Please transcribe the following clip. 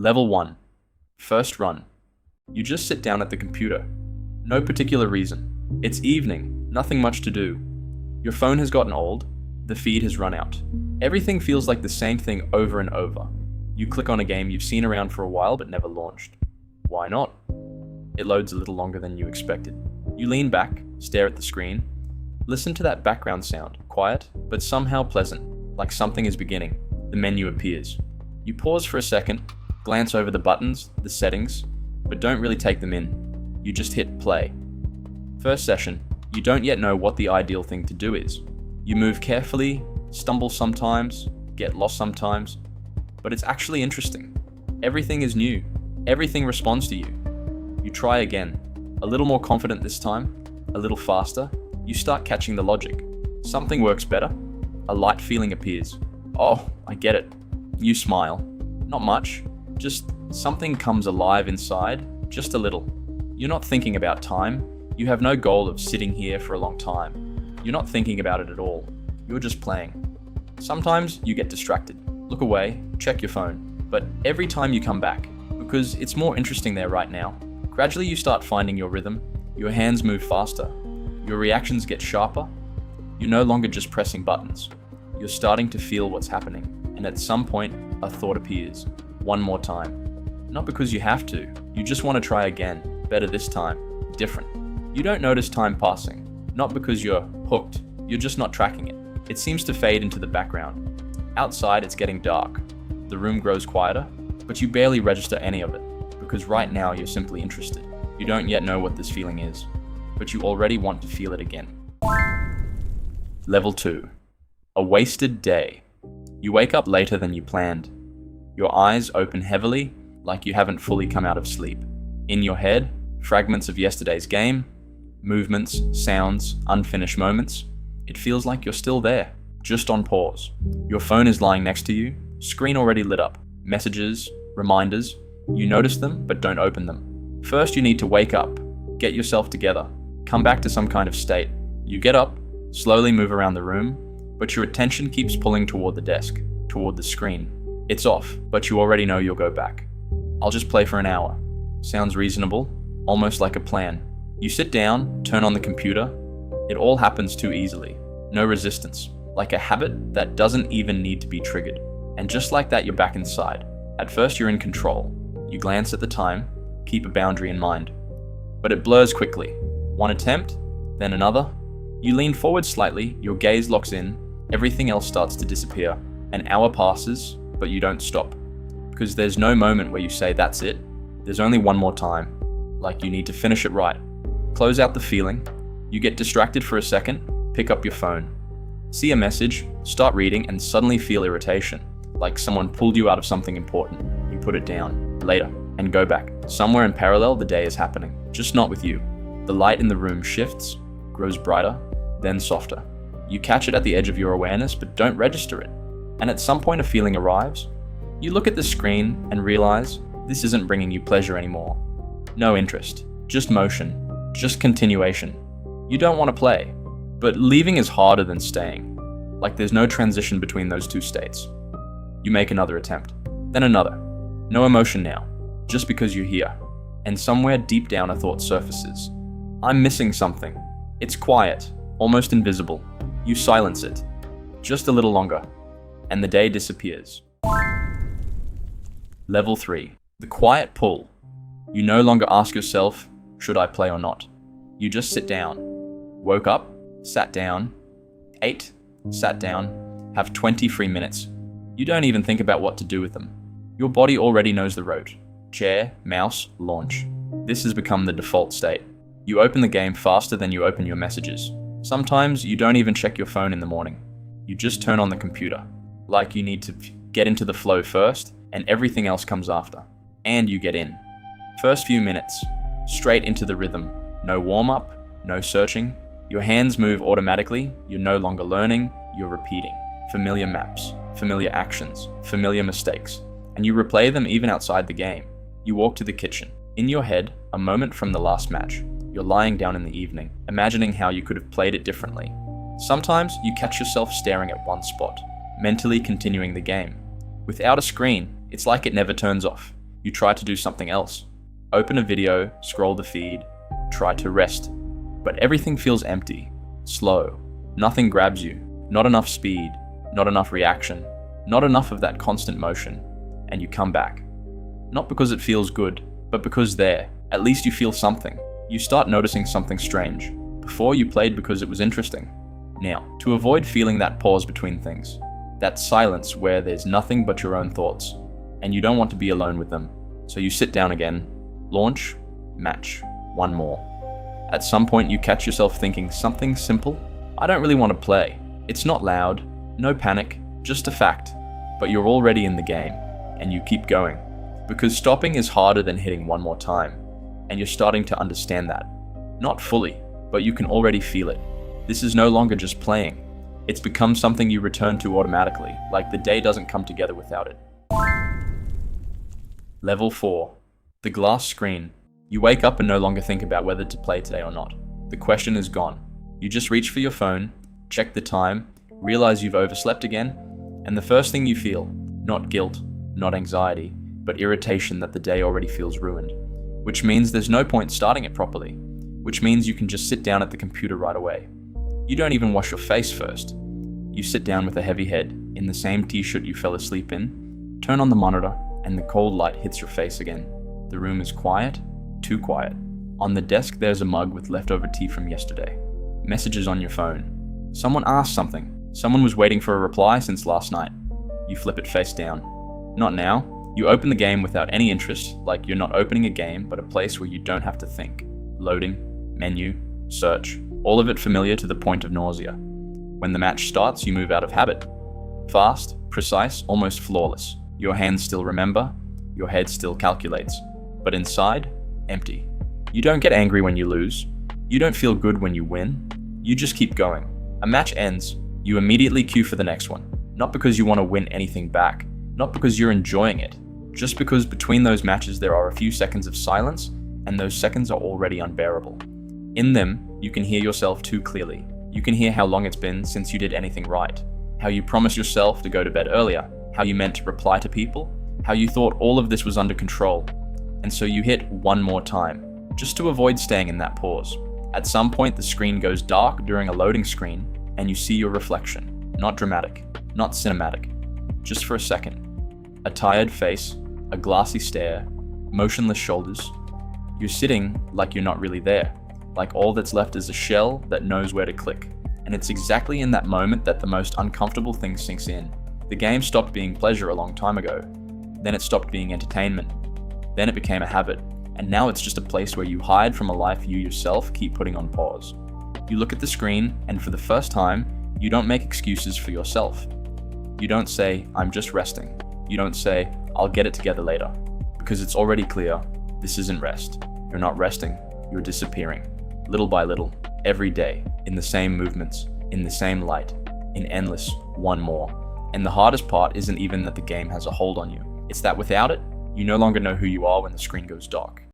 Level 1. First run. You just sit down at the computer. No particular reason. It's evening, nothing much to do. Your phone has gotten old, the feed has run out. Everything feels like the same thing over and over. You click on a game you've seen around for a while but never launched. Why not? It loads a little longer than you expected. You lean back, stare at the screen. Listen to that background sound, quiet, but somehow pleasant, like something is beginning. The menu appears. You pause for a second, glance over the buttons, the settings, but don't really take them in. You just hit play. First session, you don't yet know what the ideal thing to do is. You move carefully, stumble sometimes, get lost sometimes, but it's actually interesting. Everything is new. Everything responds to you. You try again, a little more confident this time, a little faster. You start catching the logic. Something works better. A light feeling appears. Oh, I get it. You smile. Not much, just something comes alive inside, just a little. You're not thinking about time. You have no goal of sitting here for a long time. You're not thinking about it at all. You're just playing. Sometimes you get distracted. Look away, check your phone. But every time you come back, because it's more interesting there right now, gradually you start finding your rhythm. Your hands move faster. Your reactions get sharper. You're no longer just pressing buttons. You're starting to feel what's happening. And at some point, a thought appears. One more time. Not because you have to. You just want to try again. Better this time. Different. You don't notice time passing. Not because you're hooked. You're just not tracking it. It seems to fade into the background. Outside, it's getting dark. The room grows quieter, but you barely register any of it. Because right now, you're simply interested. You don't yet know what this feeling is, but you already want to feel it again. Level 2. A wasted day. You wake up later than you planned. Your eyes open heavily, like you haven't fully come out of sleep. In your head, fragments of yesterday's game, movements, sounds, unfinished moments. It feels like you're still there, just on pause. Your phone is lying next to you, screen already lit up. Messages, reminders. You notice them, but don't open them. First, you need to wake up, get yourself together, come back to some kind of state. You get up, slowly move around the room, but your attention keeps pulling toward the desk, toward the screen. It's off, but you already know you'll go back. I'll just play for an hour. Sounds reasonable, almost like a plan. You sit down, turn on the computer. It all happens too easily. No resistance, like a habit that doesn't even need to be triggered. And just like that, you're back inside. At first, you're in control. You glance at the time, keep a boundary in mind. But it blurs quickly. One attempt, then another. You lean forward slightly, your gaze locks in, everything else starts to disappear. An hour passes, but you don't stop. Because there's no moment where you say that's it. There's only one more time. Like you need to finish it right. Close out the feeling. You get distracted for a second, pick up your phone. See a message, start reading, and suddenly feel irritation. Like someone pulled you out of something important. You put it down. Later. And go back. Somewhere in parallel, the day is happening. Just not with you. The light in the room shifts, grows brighter, then softer. You catch it at the edge of your awareness, but don't register it. And at some point a feeling arrives. You look at the screen and realize this isn't bringing you pleasure anymore. No interest. Just motion. Just continuation. You don't want to play. But leaving is harder than staying. Like there's no transition between those two states. You make another attempt. Then another. No emotion now. Just because you're here. And somewhere deep down a thought surfaces. I'm missing something. It's quiet, almost invisible. You silence it. Just a little longer. And the day disappears. Level 3. The quiet pull. You no longer ask yourself, should I play or not? You just sit down. Woke up, sat down, ate, sat down, have 20 free minutes. You don't even think about what to do with them. Your body already knows the rote. Chair, mouse, launch. This has become the default state. You open the game faster than you open your messages. Sometimes you don't even check your phone in the morning. You just turn on the computer. Like you need to get into the flow first, and everything else comes after. And you get in. First few minutes, straight into the rhythm. No warm-up, no searching. Your hands move automatically. You're no longer learning, you're repeating. Familiar maps, familiar actions, familiar mistakes. And you replay them even outside the game. You walk to the kitchen. In your head, a moment from the last match. You're lying down in the evening, imagining how you could have played it differently. Sometimes you catch yourself staring at one spot, mentally continuing the game. Without a screen, it's like it never turns off. You try to do something else. Open a video, scroll the feed, try to rest. But everything feels empty, slow. Nothing grabs you. Not enough speed, not enough reaction, not enough of that constant motion. And you come back. Not because it feels good, but because at least you feel something. You start noticing something strange. Before you played because it was interesting. Now, to avoid feeling that pause between things, that silence where there's nothing but your own thoughts, and you don't want to be alone with them, so you sit down again, launch, match, one more. At some point you catch yourself thinking something simple. I don't really want to play. It's not loud, no panic, just a fact. But you're already in the game, and you keep going. Because stopping is harder than hitting one more time, and you're starting to understand that. Not fully, but you can already feel it. This is no longer just playing. It's become something you return to automatically, like the day doesn't come together without it. Level 4. The glass screen. You wake up and no longer think about whether to play today or not. The question is gone. You just reach for your phone, check the time, realize you've overslept again, and the first thing you feel, not guilt, not anxiety, but irritation that the day already feels ruined. Which means there's no point starting it properly. Which means you can just sit down at the computer right away. You don't even wash your face first. You sit down with a heavy head, in the same t-shirt you fell asleep in, turn on the monitor, and the cold light hits your face again. The room is quiet, too quiet. On the desk there's a mug with leftover tea from yesterday. Messages on your phone. Someone asked something. Someone was waiting for a reply since last night. You flip it face down. Not now. You open the game without any interest, like you're not opening a game, but a place where you don't have to think. Loading, menu, search, all of it familiar to the point of nausea. When the match starts, you move out of habit. Fast, precise, almost flawless. Your hands still remember, your head still calculates. But inside, empty. You don't get angry when you lose. You don't feel good when you win. You just keep going. A match ends, you immediately queue for the next one. Not because you want to win anything back, not because you're enjoying it, just because between those matches there are a few seconds of silence, and those seconds are already unbearable. In them, you can hear yourself too clearly. You can hear how long it's been since you did anything right, how you promised yourself to go to bed earlier, how you meant to reply to people, how you thought all of this was under control. And so you hit one more time, just to avoid staying in that pause. At some point the screen goes dark during a loading screen, and you see your reflection. Not dramatic, not cinematic, just for a second. A tired face, a glassy stare, motionless shoulders. You're sitting like you're not really there, like all that's left is a shell that knows where to click. And it's exactly in that moment that the most uncomfortable thing sinks in. The game stopped being pleasure a long time ago. Then it stopped being entertainment. Then it became a habit. And now it's just a place where you hide from a life you yourself keep putting on pause. You look at the screen, and for the first time, you don't make excuses for yourself. You don't say, I'm just resting. You don't say, I'll get it together later. Because it's already clear, this isn't rest. You're not resting, you're disappearing. Little by little, every day, in the same movements, in the same light, in endless, one more. And the hardest part isn't even that the game has a hold on you. It's that without it, you no longer know who you are when the screen goes dark.